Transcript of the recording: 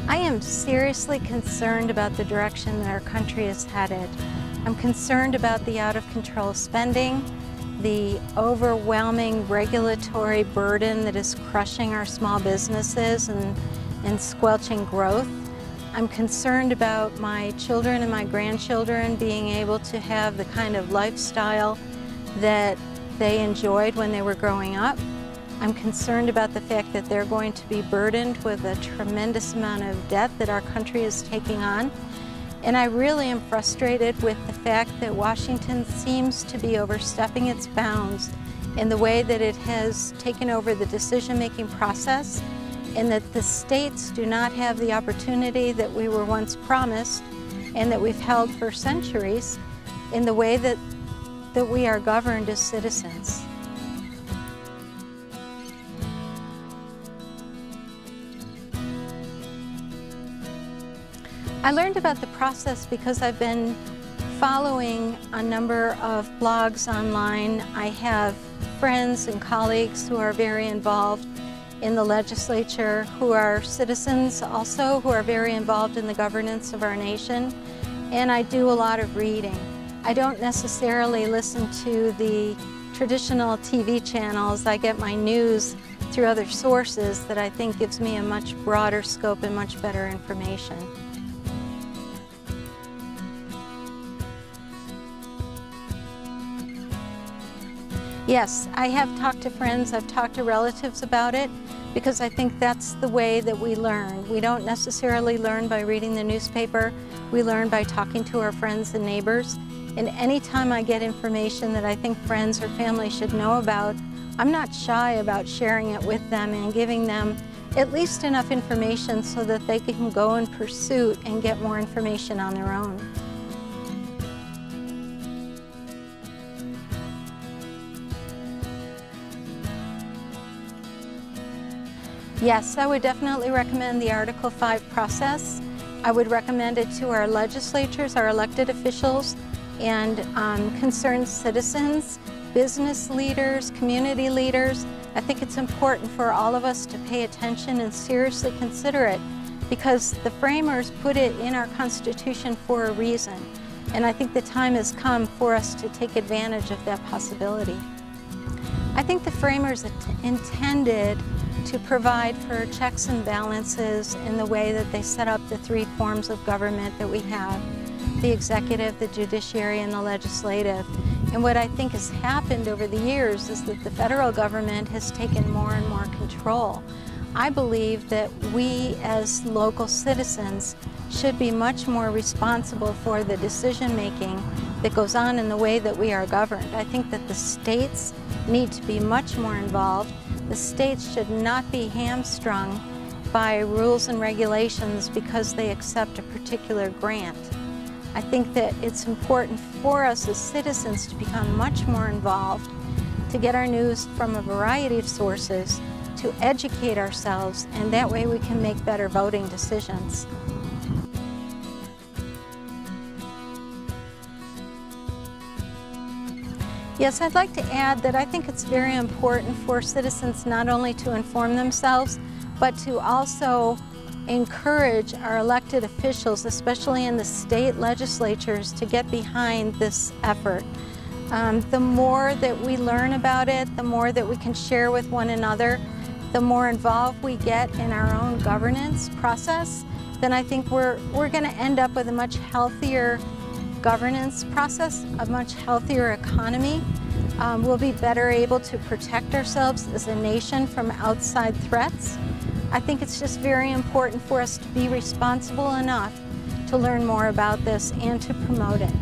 I am seriously concerned about the direction that our country is headed. I'm concerned about the out-of-control spending, the overwhelming regulatory burden that is crushing our small businesses and squelching growth. I'm concerned about my children and my grandchildren being able to have the kind of lifestyle that they enjoyed when they were growing up. I'm concerned about the fact that they're going to be burdened with a tremendous amount of debt that our country is taking on. And I really am frustrated with the fact that Washington seems to be overstepping its bounds in the way that it has taken over the decision-making process, and that the states do not have the opportunity that we were once promised and that we've held for centuries in the way that we are governed as citizens. I learned about the process because I've been following a number of blogs online. I have friends and colleagues who are very involved in the legislature, who are citizens also, who are very involved in the governance of our nation, and I do a lot of reading. I don't necessarily listen to the traditional TV channels. I get my news through other sources that I think gives me a much broader scope and much better information. Yes, I have talked to friends, I've talked to relatives about it, because I think that's the way that we learn. We don't necessarily learn by reading the newspaper, we learn by talking to our friends and neighbors. And anytime I get information that I think friends or family should know about, I'm not shy about sharing it with them and giving them at least enough information so that they can go in pursuit and get more information on their own. Yes, I would definitely recommend the Article 5 process. I would recommend it to our legislatures, our elected officials, and concerned citizens, business leaders, community leaders. I think it's important for all of us to pay attention and seriously consider it, because the framers put it in our Constitution for a reason. And I think the time has come for us to take advantage of that possibility. I think the framers intended to provide for checks and balances in the way that they set up the three forms of government that we have: the executive, the judiciary, and the legislative. And what I think has happened over the years is that the federal government has taken more and more control. I believe that we as local citizens should be much more responsible for the decision-making that goes on in the way that we are governed. I think that the states need to be much more involved. The states should not be hamstrung by rules and regulations because they accept a particular grant. I think that it's important for us as citizens to become much more involved, to get our news from a variety of sources, to educate ourselves, and that way we can make better voting decisions. Yes, I'd like to add that I think it's very important for citizens not only to inform themselves, but to also encourage our elected officials, especially in the state legislatures, to get behind this effort. The more that we learn about it, the more that we can share with one another, the more involved we get in our own governance process, then I think we're going to end up with a much healthier governance process, a much healthier economy. We'll be better able to protect ourselves as a nation from outside threats. I think it's just very important for us to be responsible enough to learn more about this and to promote it.